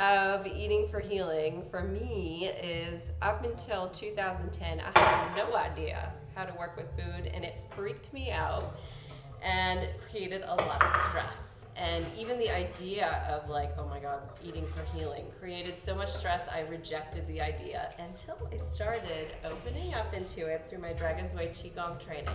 of eating for healing for me is up until 2010, I had no idea how to work with food, and it freaked me out and created a lot of stress. And even the idea of like, oh my God, eating for healing created so much stress, I rejected the idea until I started opening up into it through my Dragon's Way Qigong training.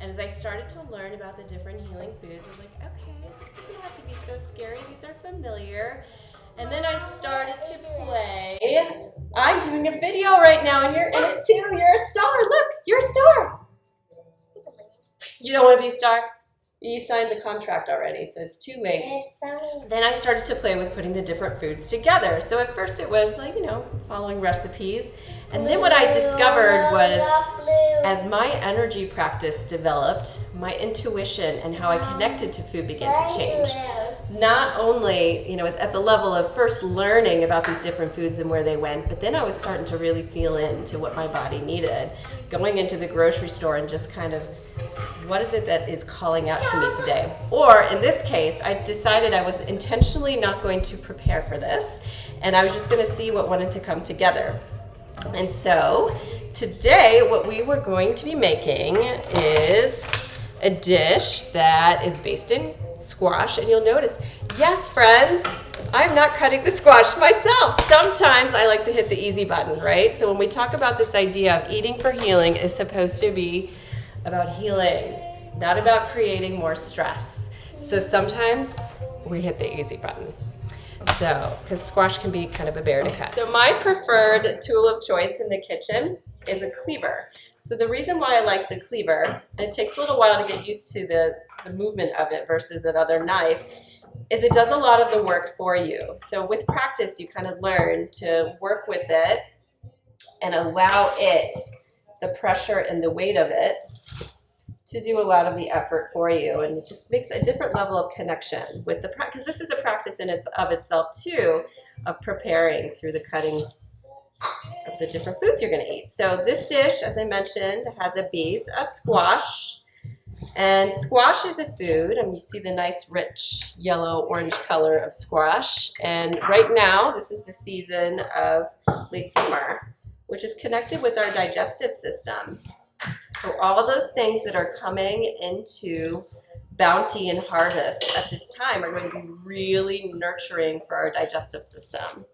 And as I started to learn about the different healing foods, I was like, okay, this doesn't have to be so scary. These are familiar. And then I started to play. I'm doing a video right now, and you're in it too. You're a star. Look, you're a star. You don't want to be a star? You signed the contract already, so it's too late. Then I started to play with putting the different foods together. So at first it was like, following recipes. And then what I discovered was, as my energy practice developed, my intuition and how I connected to food began to change. Not only, at the level of first learning about these different foods and where they went, but then I was starting to really feel into what my body needed. Going into the grocery store and just kind of, what is it that is calling out to me today? Or in this case, I decided I was intentionally not going to prepare for this, and I was just going to see what wanted to come together. And so today what we were going to be making is a dish that is based in squash. And you'll notice, yes, friends, I'm not cutting the squash myself. Sometimes I like to hit the easy button, right? So when we talk about this idea of eating for healing, is supposed to be about healing, not about creating more stress. So sometimes we hit the easy button. So, because squash can be kind of a bear to cut. So my preferred tool of choice in the kitchen is a cleaver. So the reason why I like the cleaver, and it takes a little while to get used to the movement of it versus another knife, is it does a lot of the work for you. So with practice, you kind of learn to work with it and allow it, the pressure and the weight of it, to do a lot of the effort for you, and it just makes a different level of connection with the practice, because this is a practice in of itself too, of preparing through the cutting of the different foods you're going to eat. So this dish, as I mentioned, has a base of squash, and squash is a food, and you see the nice rich yellow orange color of squash, and right now this is the season of late summer, which is connected with our digestive system. So all those things that are coming into bounty and harvest at this time are going to be really nurturing for our digestive system.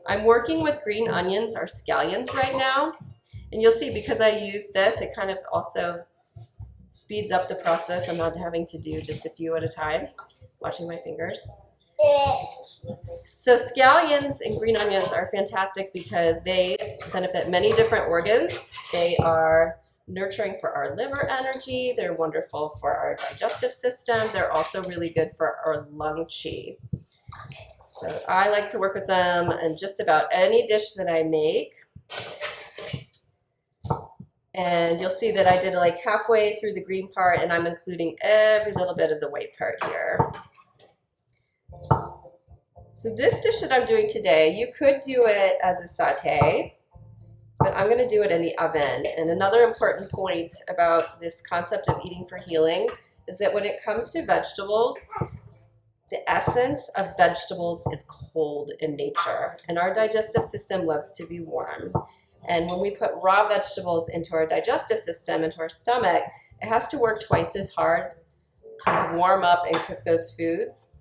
I'm working with green onions or scallions right now, and you'll see because I use this, it kind of also speeds up the process. I'm not having to do just a few at a time. Watching my fingers. So scallions and green onions are fantastic because they benefit many different organs. They are nurturing for our liver energy. They're wonderful for our digestive system. They're also really good for our lung qi. So I like to work with them in just about any dish that I make. And you'll see that I did like halfway through the green part, and I'm including every little bit of the white part here. So this dish that I'm doing today, you could do it as a sauté, but I'm going to do it in the oven. And another important point about this concept of eating for healing is that when it comes to vegetables, the essence of vegetables is cold in nature, and our digestive system loves to be warm. And when we put raw vegetables into our digestive system, into our stomach, it has to work twice as hard to warm up and cook those foods.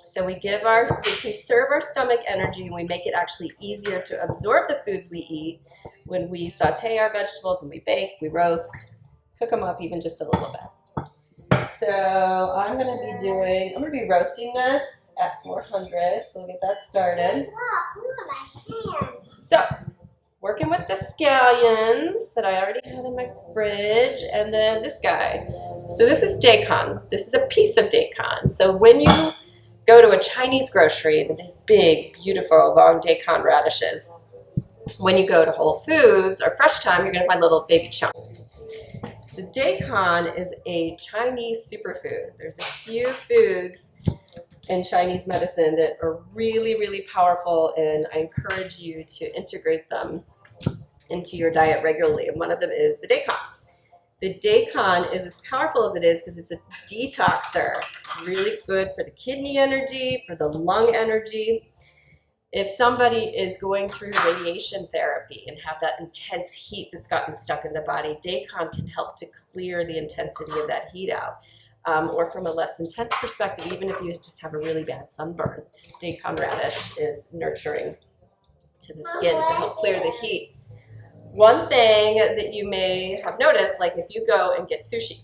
So we conserve our stomach energy, and we make it actually easier to absorb the foods we eat when we saute our vegetables, when we bake, we roast, cook them up even just a little bit. So I'm going to be roasting this at 400, so we'll get that started. So working with the scallions that I already had in my fridge, and then this guy. So this is daikon. This is a piece of daikon. So when you go to a Chinese grocery, these big, beautiful, long daikon radishes. When you go to Whole Foods or Fresh Time, you're going to find little baby chunks. So daikon is a Chinese superfood. There's a few foods in Chinese medicine that are really, really powerful, and I encourage you to integrate them into your diet regularly. And one of them is the daikon. The daikon is as powerful as it is because it's a detoxer. Really good for the kidney energy, for the lung energy. if somebody is going through radiation therapy and have that intense heat that's gotten stuck in the body, daikon can help to clear the intensity of that heat out. Or from a less intense perspective, even if you just have a really bad sunburn, daikon radish is nurturing to the skin to help clear the heat. One thing that you may have noticed, like if you go and get sushi,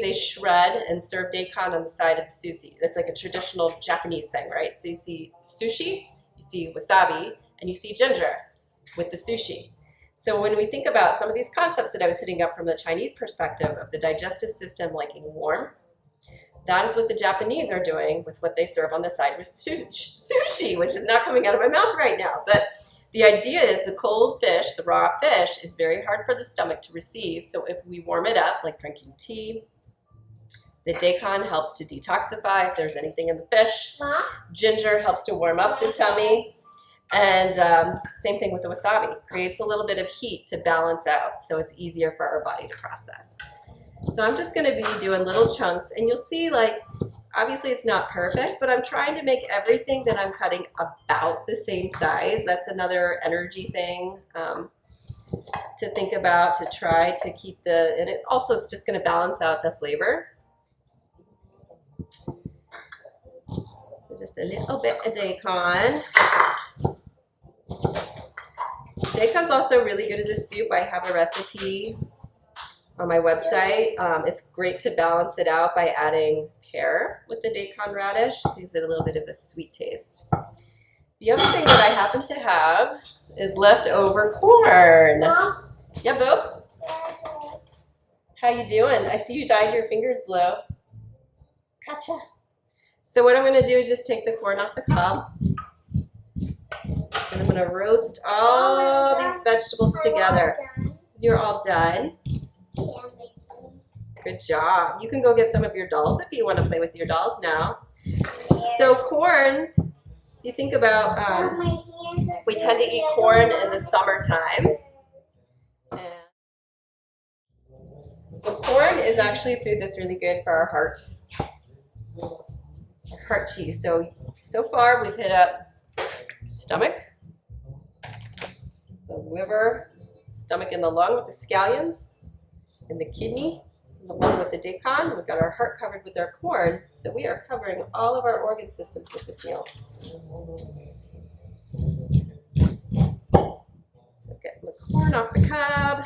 they shred and serve daikon on the side of the sushi. It's like a traditional Japanese thing, right? So you see sushi, you see wasabi, and you see ginger with the sushi. So when we think about some of these concepts that I was hitting up from the Chinese perspective of the digestive system liking warm, that is what the Japanese are doing with what they serve on the side with sushi, which is not coming out of my mouth right now. But the idea is the cold fish, the raw fish, is very hard for the stomach to receive. So if we warm it up, like drinking tea, the daikon helps to detoxify if there's anything in the fish. Ginger helps to warm up the tummy. And same thing with the wasabi. Creates a little bit of heat to balance out, so it's easier for our body to process. So I'm just going to be doing little chunks, and you'll see, like, obviously it's not perfect, but I'm trying to make everything that I'm cutting about the same size. That's another energy thing to think about, to try to keep the, and it also, it's just going to balance out the flavor. So just a little bit of daikon. Daikon's also really good as a soup. I have a recipe on my website. It's great to balance it out by adding pear with the daikon radish. Gives it a little bit of a sweet taste. The other thing that I happen to have is leftover corn. Mom? Yeah, Bo? How you doing? I see you dyed your fingers blue. Gotcha. So what I'm going to do is just take the corn off the cob. And I'm going to roast all these vegetables together. You're all done? Good job. You can go get some of your dolls if you want to play with your dolls now. So corn, you think about, we tend to eat corn in the summertime. And so corn is actually a food that's really good for our heart. Our heart cheese. So far we've hit up stomach, the liver, stomach and the lung with the scallions, and the kidney, and the lung with the daikon. We've got our heart covered with our corn, so we are covering all of our organ systems with this meal. So getting the corn off the cob.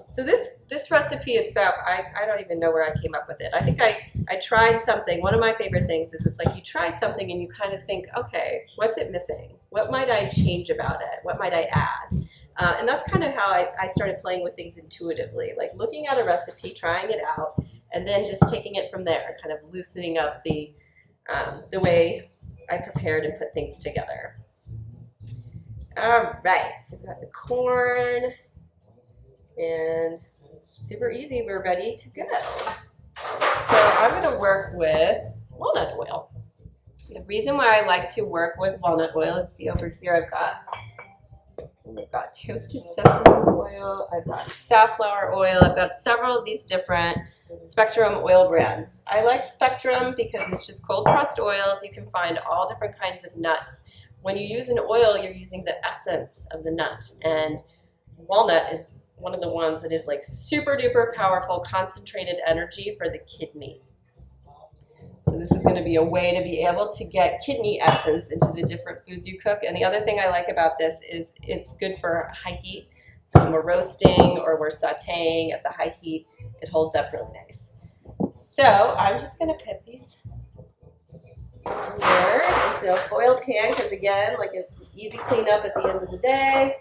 So this recipe itself, I don't even know where I came up with it. I think I tried something. One of my favorite things is it's like you try something and you kind of think, okay, what's it missing? What might I change about it? What might I add? And that's kind of how I started playing with things intuitively, like looking at a recipe, trying it out, and then just taking it from there, kind of loosening up the way I prepared and put things together. All right, so we've got the corn. And super easy, we're ready to go. So I'm going to work with walnut oil. The reason why I like to work with walnut oil, let's see over here, I've got toasted sesame oil, I've got safflower oil, I've got several of these different Spectrum oil brands. I like Spectrum because it's just cold pressed oils. You can find all different kinds of nuts. When you use an oil, you're using the essence of the nut, and walnut is one of the ones that is like super duper powerful, concentrated energy for the kidney. So this is going to be a way to be able to get kidney essence into the different foods you cook. And the other thing I like about this is it's good for high heat. So when we're roasting or we're sauteing at the high heat, it holds up really nice. So I'm just going to put these here into a foil pan because, again, like an easy cleanup at the end of the day.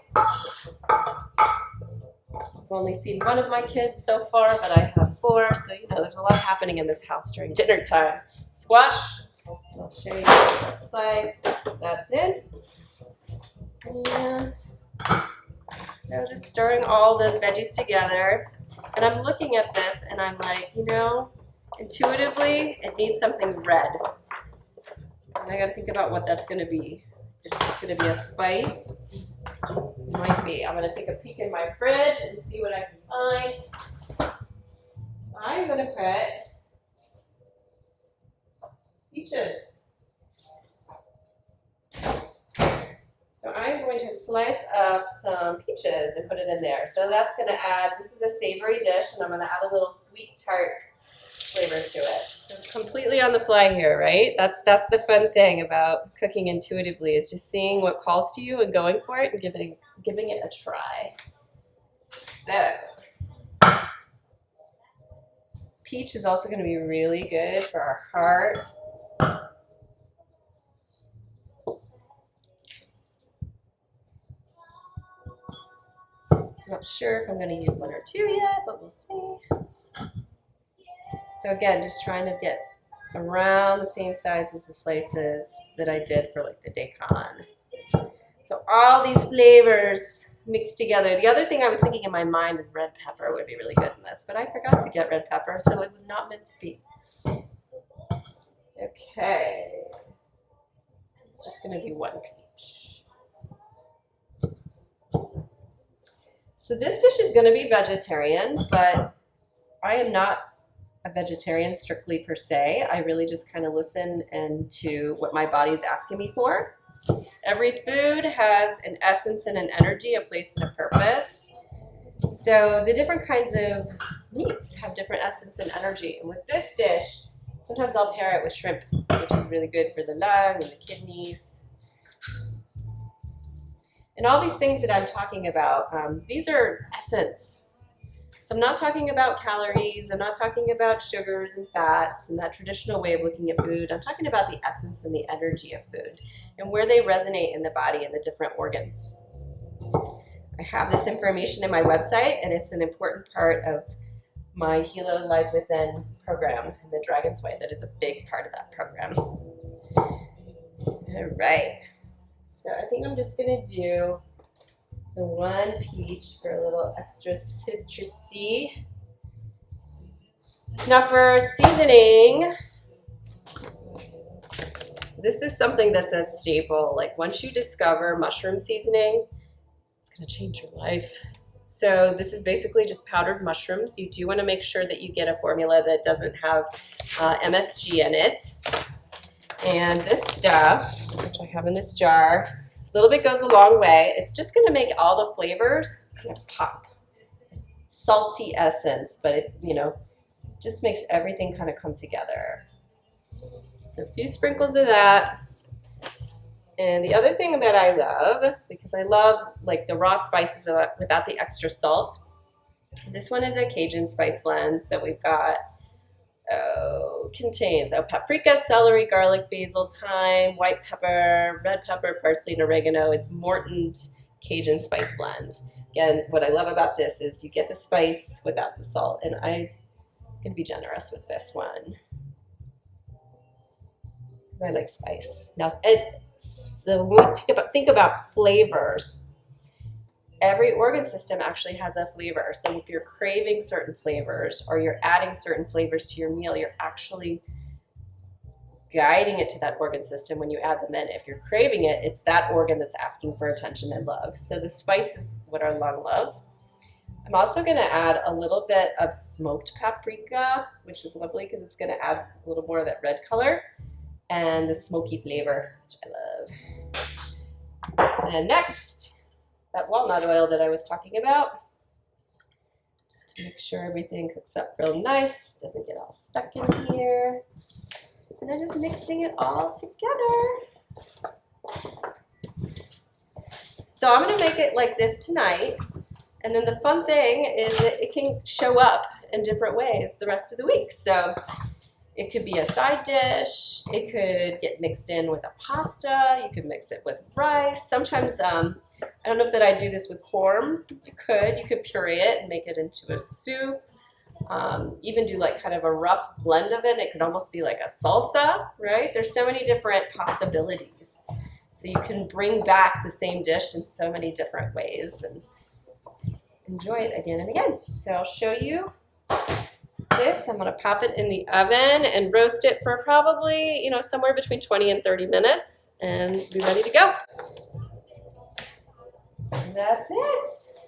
I've only seen one of my kids so far, but I have 4, so you know there's a lot happening in this house during dinner time. Squash, I'll show you what it looks like. That's in. And so just stirring all those veggies together. And I'm looking at this and I'm like, you know, intuitively it needs something red. And I gotta think about what that's gonna be. It's just gonna be a spice. Might be. I'm going to take a peek in my fridge and see what I can find. I'm going to put peaches. So I'm going to slice up some peaches and put it in there. So that's going to add, this is a savory dish, and I'm going to add a little sweet tart flavor to it. So completely on the fly here, right? That's the fun thing about cooking intuitively, is just seeing what calls to you and going for it and giving it a try. So peach is also going to be really good for our heart. I'm not sure if I'm going to use 1 or 2 yet, but we'll see. So again, just trying to get around the same size as the slices that I did for like the daikon. So all these flavors mixed together. The other thing I was thinking in my mind is red pepper would be really good in this, but I forgot to get red pepper, so it was not meant to be. Okay. It's just going to be 1 peach. So this dish is going to be vegetarian, but I am not a vegetarian strictly per se. I really just kind of listen to what my body's asking me for. Every food has an essence and an energy, a place and a purpose. So the different kinds of meats have different essence and energy. And with this dish, sometimes I'll pair it with shrimp, which is really good for the lung and the kidneys. And all these things that I'm talking about, these are essence. So I'm not talking about calories, I'm not talking about sugars and fats and that traditional way of looking at food. I'm talking about the essence and the energy of food and where they resonate in the body and the different organs. I have this information in my website, and it's an important part of my Healer Lies Within program and the Dragon's Way. That is a big part of that program. All right. So I think I'm just going to do the 1 peach for a little extra citrusy. Now for seasoning, this is something that's a staple. Like once you discover mushroom seasoning, it's going to change your life. So this is basically just powdered mushrooms. You do want to make sure that you get a formula that doesn't have MSG in it. And this stuff, which I have in this jar, a little bit goes a long way. It's just going to make all the flavors kind of pop. Salty essence, but it, just makes everything kind of come together. So a few sprinkles of that. And the other thing that I love, because I love like the raw spices without the extra salt, this one is a Cajun spice blend. So we've got, contains paprika, celery, garlic, basil, thyme, white pepper, red pepper, parsley, and oregano. It's Morton's Cajun spice blend. Again, what I love about this is you get the spice without the salt, and I can be generous with this one. I like spice. Now, so when we think about flavors, every organ system actually has a flavor. So if you're craving certain flavors or you're adding certain flavors to your meal, you're actually guiding it to that organ system when you add them in. If you're craving it, it's that organ that's asking for attention and love. So the spice is what our lung loves. I'm also going to add a little bit of smoked paprika, which is lovely because it's going to add a little more of that red color and the smoky flavor, which I love. And next, that walnut oil that I was talking about, just to make sure everything cooks up real nice, doesn't get all stuck in here. And I'm just mixing it all together. So I'm going to make it like this tonight. And then the fun thing is that it can show up in different ways the rest of the week. So it could be a side dish. It could get mixed in with a pasta. You could mix it with rice. Sometimes, I don't know if that I do this with corn. You could puree it and make it into a soup. Even do like kind of a rough blend of it. It could almost be like a salsa, right? There's so many different possibilities. So you can bring back the same dish in so many different ways and enjoy it again and again. So I'll show you this. I'm going to pop it in the oven and roast it for probably, somewhere between 20 and 30 minutes and be ready to go. And that's it.